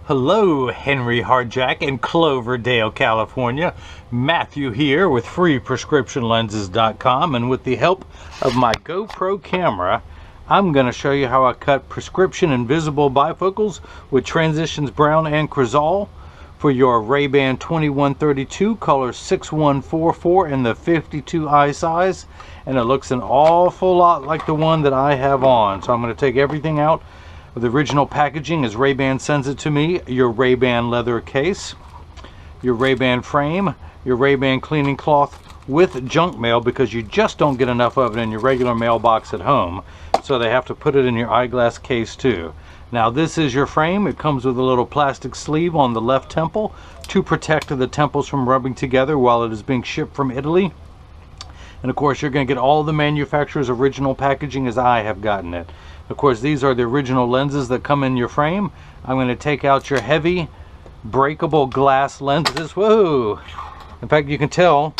Hello, Henry Hardjack in Cloverdale, California. Matthew here with freeprescriptionlenses.com, and with the help of my GoPro camera, I'm going to show you how I cut prescription invisible bifocals with Transiions Brown and Crizal for your RayBan 2132 color 6144 in the 52 eye size, and it looks an awful lot like the one that I have on. So I'm going to take everything out. The original packaging as RayBan sends it to me, your RayBan leather case, your RayBan frame, your RayBan cleaning cloth with junk mail, because you just don't get enough of it in your regular mailbox at home, so they have to put it in your eyeglass case too. Now this is your frame. It comes with a little plastic sleeve on the left temple to protect the temples from rubbing together while it is being shipped from Italy. And of course you're going to get all the manufacturer's original packaging as I have gotten it. Of course, these are the original lenses that come in your frame. I'm going to take out your heavy breakable glass lenses. Whoa! In fact, you can tell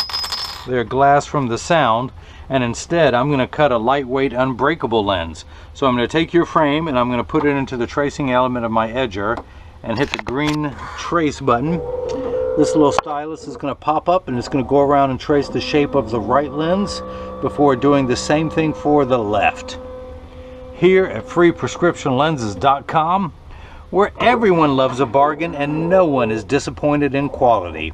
they're glass from the sound, and instead I'm going to cut a lightweight unbreakable lens. So I'm going to take your frame and I'm going to put it into the tracing element of my edger and hit the green trace button. This little stylus is going to pop up and it's going to go around and trace the shape of the right lens before doing the same thing for the left. Here at freeprescriptionlenses.com, where everyone loves a bargain and no one is disappointed in quality.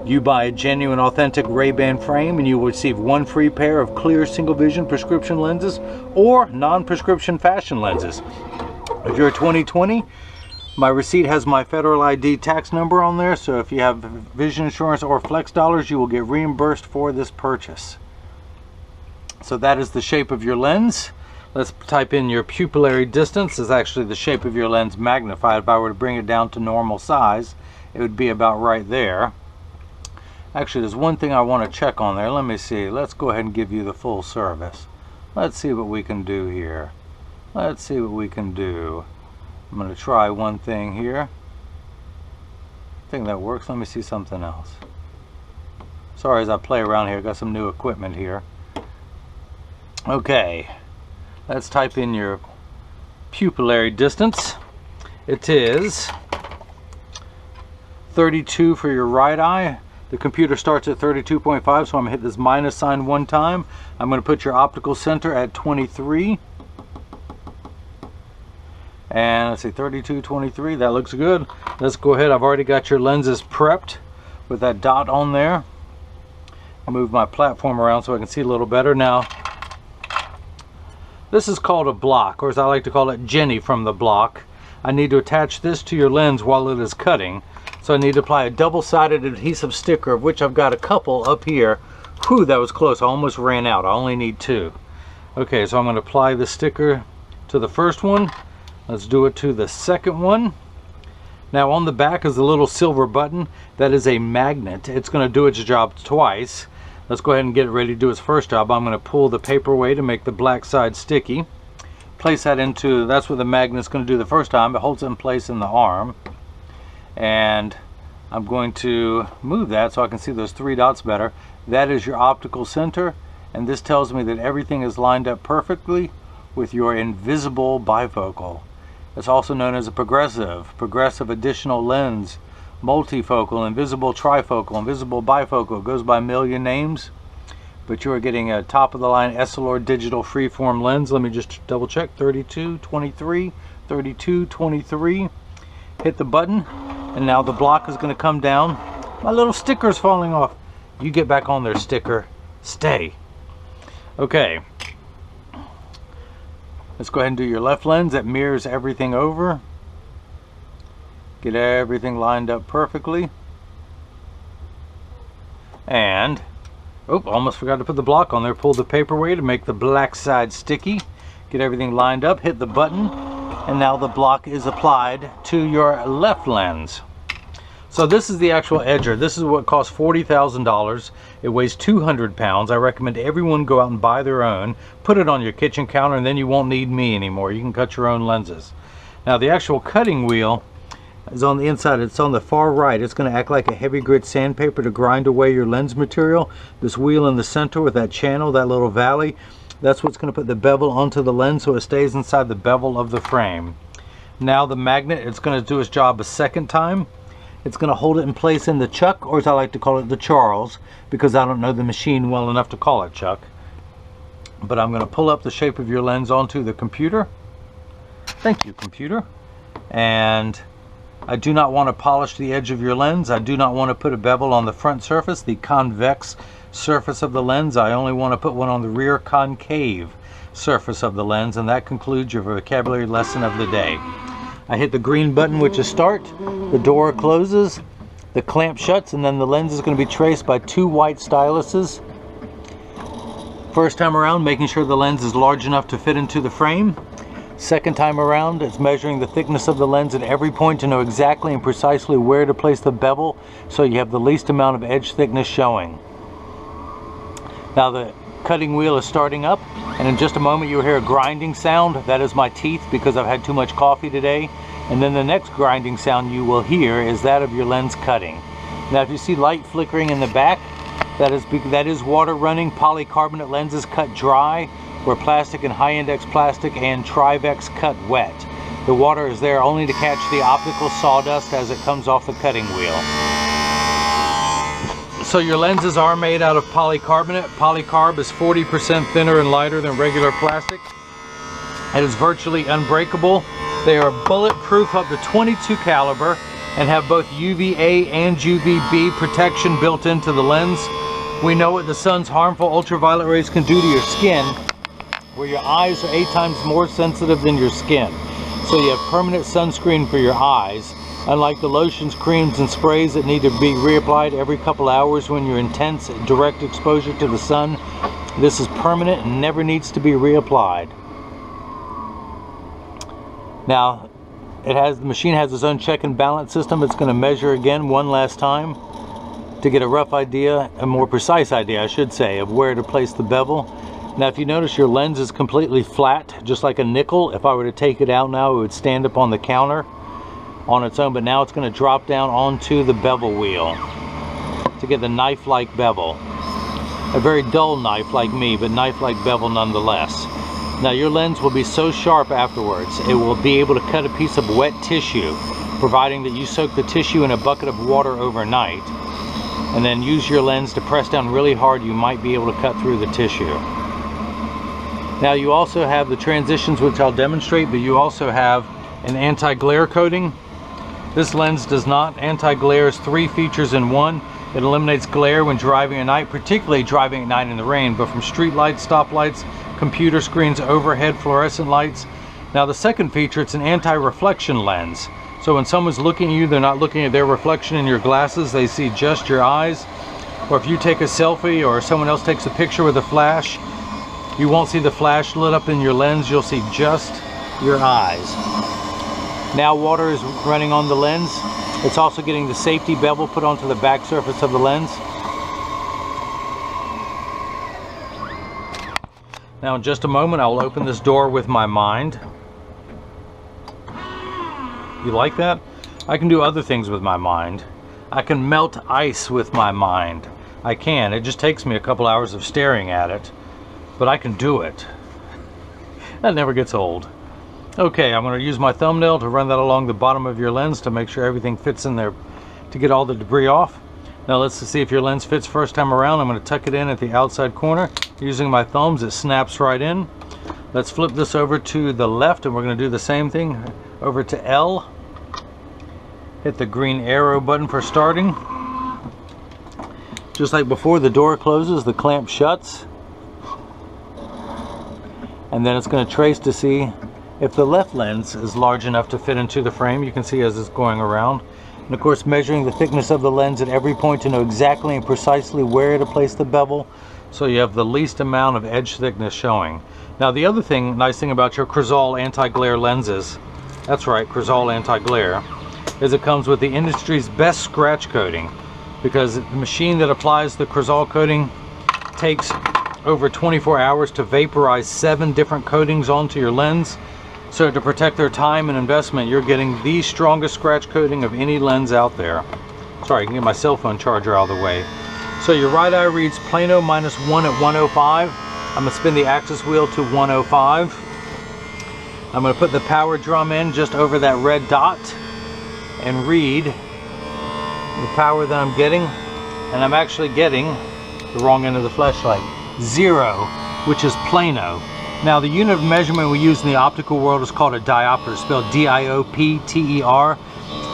You buy a genuine, authentic RayBan frame and you will receive one free pair of clear single vision prescription lenses or non-prescription fashion lenses. If you're 2020, my receipt has my federal ID tax number on there, so if you have vision insurance or flex dollars, you will get reimbursed for this purchase. So that is the shape of your lens. Let's type in your pupillary distance. Is actually the shape of your lens magnified. If I were to bring it down to normal size, it would be about right there. Actually, there's one thing I want to check on there. Let me see. Let's go ahead and give you the full service. Let's see what we can do here. Let's see what we can do. I'm going to try one thing here. I think that works. Let me see something else. Sorry as I play around here. Got some new equipment here. Okay. Let's type in your pupillary distance. It is 32 for your right eye. The computer starts at 32.5, so I'm going to hit this minus sign one time. I'm going to put your optical center at 23. And let's see, 32, 23, that looks good. Let's go ahead. I've already got your lenses prepped with that dot on there. I'll move my platform around so I can see a little better. Now, this is called a block, or as I like to call it, Jenny from the block. I need to attach this to your lens while it is cutting. So I need to apply a double-sided adhesive sticker, of which I've got a couple up here. Whew, that was close. I almost ran out. I only need two. Okay, so I'm going to apply the sticker to the first one. Let's do it to the second one. Now on the back is a little silver button. That is a magnet. It's going to do its job twice. Let's go ahead and get it ready to do its first job. I'm going to pull the paper away to make the black side sticky. Place that into, that's what the magnet's going to do the first time. It holds it in place in the arm. And I'm going to move that so I can see those three dots better. That is your optical center, and this tells me that everything is lined up perfectly with your invisible bifocal. It's also known as a progressive additional lens, multifocal, invisible trifocal, invisible bifocal. It goes by a million names, but you are getting a top of the line Essilor digital freeform lens. Let me just double check. 32, 23, 32, 23. Hit the button, and now the block is going to come down. My little sticker's falling off. You get back on there, sticker. Stay. Okay. Let's go ahead and do your left lens. That mirrors everything over. Get everything lined up perfectly. And, oh, almost forgot to put the block on there. Pull the paper away to make the black side sticky. Get everything lined up. Hit the button. And now the block is applied to your left lens. So this is the actual edger. This is what costs $40,000. It weighs 200 pounds. I recommend everyone go out and buy their own. Put it on your kitchen counter, and then you won't need me anymore. You can cut your own lenses. Now the actual cutting wheel is on the inside. It's on the far right. It's going to act like a heavy grit sandpaper to grind away your lens material. This wheel in the center with that channel, that little valley, that's what's going to put the bevel onto the lens so it stays inside the bevel of the frame. Now the magnet, it's going to do its job a second time. It's going to hold it in place in the chuck, or as I like to call it, the Charles, because I don't know the machine well enough to call it chuck. But I'm going to pull up the shape of your lens onto the computer. Thank you, computer. And I do not want to polish the edge of your lens. I do not want to put a bevel on the front surface, the convex surface of the lens. I only want to put one on the rear concave surface of the lens, and that concludes your vocabulary lesson of the day. I hit the green button, which is start. The door closes, the clamp shuts, and then the lens is going to be traced by 2 white styluses. First time around, making sure the lens is large enough to fit into the frame. Second time around, it's measuring the thickness of the lens at every point to know exactly and precisely where to place the bevel so you have the least amount of edge thickness showing. Now the cutting wheel is starting up, and in just a moment you'll hear a grinding sound. That is my teeth, because I've had too much coffee today. And then the next grinding sound you will hear is that of your lens cutting. Now if you see light flickering in the back, that is water running. Polycarbonate lenses cut dry, where plastic and high index plastic and Trivex cut wet. The water is there only to catch the optical sawdust as it comes off the cutting wheel. So your lenses are made out of polycarbonate. Polycarb is 40% thinner and lighter than regular plastic. It is virtually unbreakable. They are bulletproof up to 22 caliber and have both UVA and UVB protection built into the lens. We know what the sun's harmful ultraviolet rays can do to your skin, where your eyes are 8 times more sensitive than your skin. So you have permanent sunscreen for your eyes, unlike the lotions, creams, and sprays that need to be reapplied every couple hours when you're intense direct exposure to the sun. This is permanent and never needs to be reapplied. Now, the machine has its own check and balance system. It's going to measure again one last time to get a rough idea, a more precise idea, I should say, of where to place the bevel. Now if you notice, your lens is completely flat, just like a nickel. If I were to take it out now, it would stand up on the counter on its own, but now it's going to drop down onto the bevel wheel to get the knife-like bevel. A very dull knife like me, but knife-like bevel nonetheless. Now your lens will be so sharp afterwards, it will be able to cut a piece of wet tissue, providing that you soak the tissue in a bucket of water overnight, and then use your lens to press down really hard. You might be able to cut through the tissue. Now you also have the transitions, which I'll demonstrate, but you also have an anti-glare coating. This lens does not. Anti-glare is 3 features in one. It eliminates glare when driving at night, particularly driving at night in the rain, but from street lights, stop lights, computer screens, overhead fluorescent lights. Now the second feature, it's an anti-reflection lens. So when someone's looking at you, they're not looking at their reflection in your glasses, they see just your eyes. Or if you take a selfie or someone else takes a picture with a flash, you won't see the flash lit up in your lens, you'll see just your eyes. Now water is running on the lens. It's also getting the safety bevel put onto the back surface of the lens. Now in just a moment I will open this door with my mind. You like that? I can do other things with my mind. I can melt ice with my mind. I can. It just takes me a couple hours of staring at it, but I can do it. That never gets old. Okay, I'm going to use my thumbnail to run that along the bottom of your lens to make sure everything fits in there, to get all the debris off. Now let's see if your lens fits first time around. I'm going to tuck it in at the outside corner. Using my thumbs, it snaps right in. Let's flip this over to the left, and we're going to do the same thing over to L. Hit the green arrow button for starting. Just like before, the door closes, the clamp shuts, and then it's going to trace to see if the left lens is large enough to fit into the frame. You can see as it's going around, and of course measuring the thickness of the lens at every point to know exactly and precisely where to place the bevel so you have the least amount of edge thickness showing. Now the other thing, nice thing about your Crizal anti-glare lenses, that's right, Crizal anti-glare, is it comes with the industry's best scratch coating, because the machine that applies the Crizal coating takes over 24 hours to vaporize 7 different coatings onto your lens. So to protect their time and investment, you're getting the strongest scratch coating of any lens out there. Sorry, I can get my cell phone charger out of the way. So your right eye reads Plano -1 at 105. I'm going to spin the axis wheel to 105. I'm going to put the power drum in just over that red dot and read the power that I'm getting. And I'm actually getting the wrong end of the flashlight. 0, which is Plano. Now the unit of measurement we use in the optical world is called a diopter, spelled D-I-O-P-T-E-R,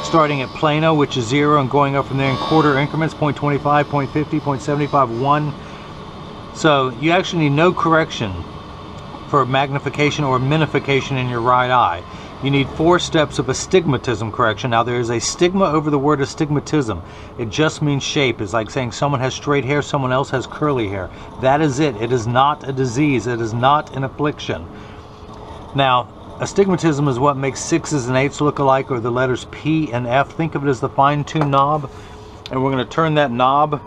starting at Plano, which is 0, and going up from there in quarter increments, 0.25, 0.50, 0.75, 1. So you actually need no correction for magnification or minification in your right eye. You need 4 steps of astigmatism correction. Now there is a stigma over the word astigmatism. It just means shape. It's like saying someone has straight hair, someone else has curly hair. That is it. It is not a disease. It is not an affliction. Now, astigmatism is what makes 6s and 8s look alike, or the letters P and F. Think of it as the fine-tune knob. And we're going to turn that knob,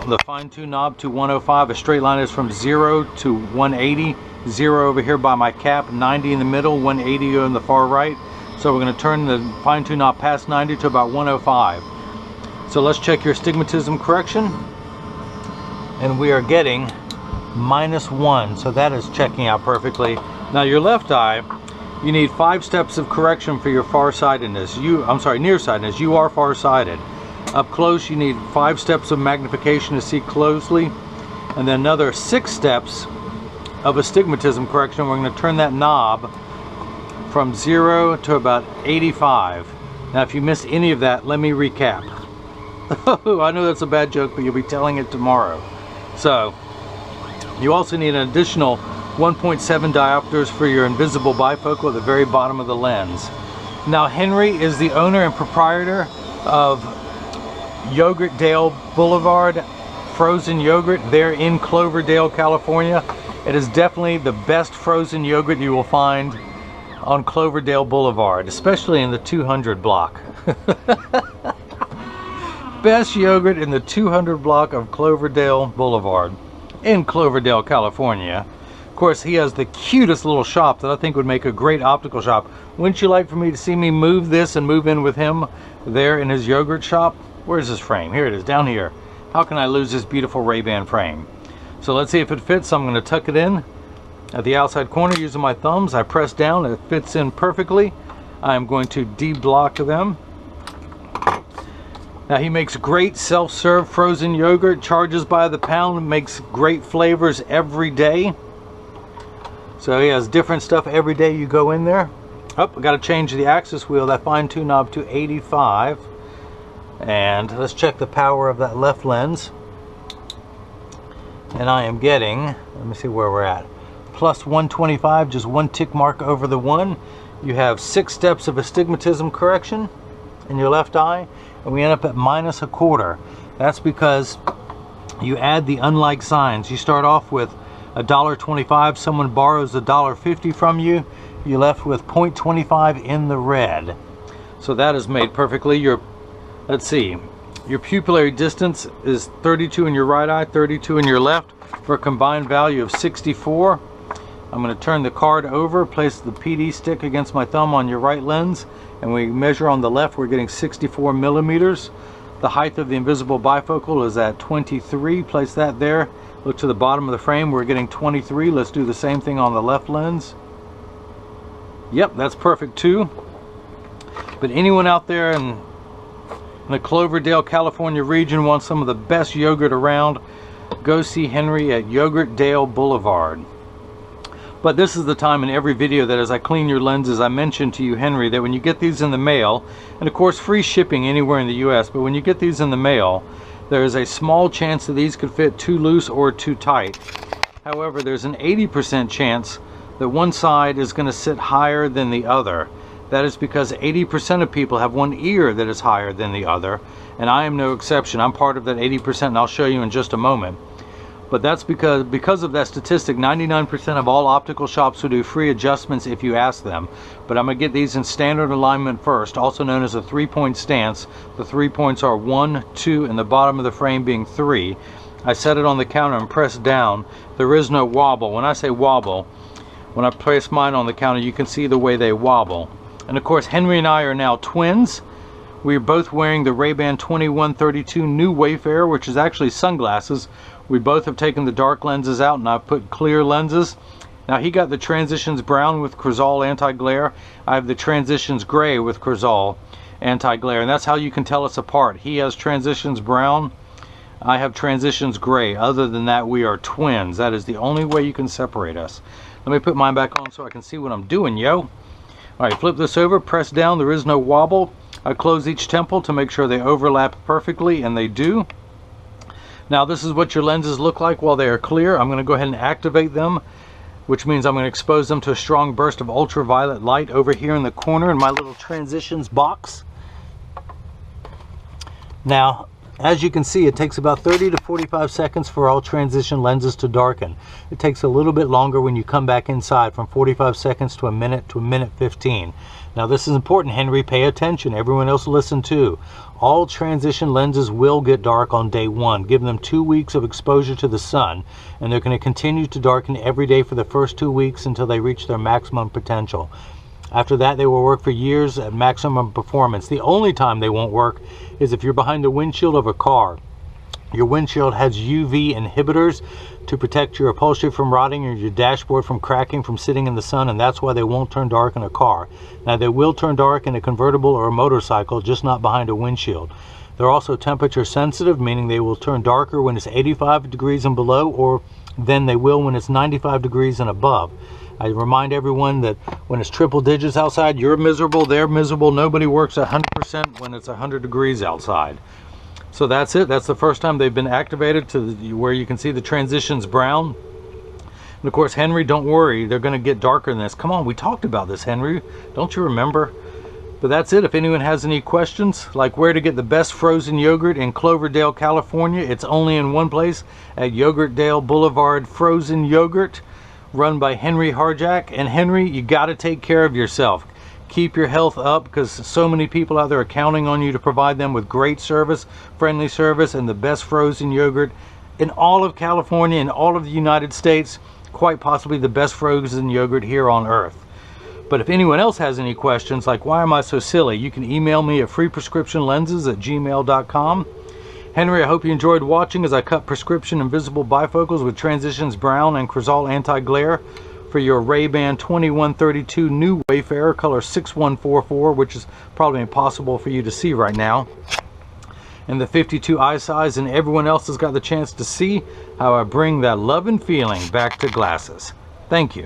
the fine-tune knob, to 105. A straight line is from 0 to 180. 0 over here by my cap, 90 in the middle, 180 on the far right. So we're going to turn the fine-tune knob past 90 to about 105. So let's check your astigmatism correction. And we are getting -1. So that is checking out perfectly. Now your left eye, you need 5 steps of correction for your farsightedness. Nearsightedness. You are farsighted. Up close, you need 5 steps of magnification to see closely, and then another 6 steps of astigmatism correction. We're going to turn that knob from 0 to about 85. Now if you missed any of that, let me recap. I know that's a bad joke, but you'll be telling it tomorrow. So you also need an additional 1.7 diopters for your invisible bifocal at the very bottom of the lens. Now Henry is the owner and proprietor of Yogurtdale Blvd frozen yogurt there in Cloverdale, California. It is definitely the best frozen yogurt you will find on Cloverdale Boulevard, especially in the 200 block. Best yogurt in the 200 block of Cloverdale Boulevard in Cloverdale, California. Of course, he has the cutest little shop that I think would make a great optical shop. Wouldn't you like for me to see me move this and move in with him there in his yogurt shop? Where's his frame? Here it is, down here. How can I lose this beautiful RayBan frame? So let's see if it fits. I'm going to tuck it in at the outside corner using my thumbs. I press down, it fits in perfectly. I'm going to de-block them. Now he makes great self-serve frozen yogurt, charges by the pound, makes great flavors every day. So he has different stuff every day you go in there. Oh, I got to change the axis wheel, that fine-tune knob, to 85. And let's check the power of that left lens. And I am getting, let me see where we're at, plus 125, just 1 tick mark over the 1. You have 6 steps of astigmatism correction in your left eye, and we end up at -1/4. That's because you add the unlike signs. You start off with $1.25, someone borrows $1.50 from you, you're left with 0.25 in the red. So that is made perfectly. Let's see, your pupillary distance is 32 in your right eye, 32 in your left, for a combined value of 64. I'm going to turn the card over, place the PD stick against my thumb on your right lens, and we measure on the left, we're getting 64 millimeters. The height of the invisible bifocal is at 23, place that there. Look to the bottom of the frame, we're getting 23. Let's do the same thing on the left lens. Yep, that's perfect too. But anyone out there in the Cloverdale, California region wants some of the best yogurt around, go see Henry at Yogurtdale Blvd. But this is the time in every video that as I clean your lenses, I mention to you, Henry, that when you get these in the mail, and of course free shipping anywhere in the US, but when you get these in the mail, there is a small chance that these could fit too loose or too tight. However, there's an 80% chance that one side is going to sit higher than the other. That is because 80% of people have one ear that is higher than the other, and I am no exception. I'm part of that 80%, and I'll show you in just a moment. But that's because of that statistic, 99% of all optical shops will do free adjustments if you ask them. But I'm going to get these in standard alignment first, also known as a 3-point stance. The 3 points are 1, 2, and the bottom of the frame being 3. I set it on the counter and press down. There is no wobble. When I say wobble, when I place mine on the counter, you can see the way they wobble. And of course, Henry and I are now twins. We are both wearing the RayBan 2132 new Wayfarer, which is actually sunglasses. We both have taken the dark lenses out and I've put clear lenses. Now he got the Transitions Brown with Crizal anti-glare. I have the Transitions Gray with Crizal anti-glare, and that's how you can tell us apart. He has Transitions Brown, I have Transitions Gray. Other than that, we are twins. That is the only way you can separate us. Let me put mine back on so I can see what I'm doing, yo. Alright, flip this over, press down, there is no wobble. I close each temple to make sure they overlap perfectly, and they do. Now this is what your lenses look like while they are clear. I'm going to go ahead and activate them, which means I'm going to expose them to a strong burst of ultraviolet light over here in the corner in my little Transitions box. Now, as you can see, it takes about 30 to 45 seconds for all transition lenses to darken. It takes a little bit longer when you come back inside, from 45 seconds to a minute 15. Now this is important, Henry, pay attention. Everyone else listen too. All transition lenses will get dark on day 1. Give them 2 weeks of exposure to the sun, and they're going to continue to darken every day for the first 2 weeks until they reach their maximum potential. After that, they will work for years at maximum performance. The only time they won't work is if you're behind the windshield of a car. Your windshield has UV inhibitors to protect your upholstery from rotting or your dashboard from cracking from sitting in the sun, and that's why they won't turn dark in a car. Now, they will turn dark in a convertible or a motorcycle, just not behind a windshield. They're also temperature sensitive, meaning they will turn darker when it's 85 degrees and below, or then they will when it's 95 degrees and above. I remind everyone that when it's triple digits outside, you're miserable, they're miserable. Nobody works 100% when it's 100 degrees outside. So that's it. That's the first time they've been activated to where you can see the Transitions Brown. And of course, Henry, don't worry, they're going to get darker than this. Come on, we talked about this, Henry. Don't you remember? But that's it. If anyone has any questions, like where to get the best frozen yogurt in Cloverdale, California, it's only in one place, at Yogurtdale Blvd Frozen Yogurt, run by Henry Harjack. And Henry, you got to take care of yourself. Keep your health up, because so many people out there are counting on you to provide them with great service, friendly service, and the best frozen yogurt in all of California and all of the United States, quite possibly the best frozen yogurt here on earth. But if anyone else has any questions, like why am I so silly, you can email me at freeprescriptionlenses@gmail.com. Henry, I hope you enjoyed watching as I cut prescription invisible bifocals with Transitions Brown and Crizal anti-glare for your RayBan 2132 new Wayfarer color 6144, which is probably impossible for you to see right now, and the 52 eye size, and everyone else has got the chance to see how I bring that love and feeling back to glasses. Thank you.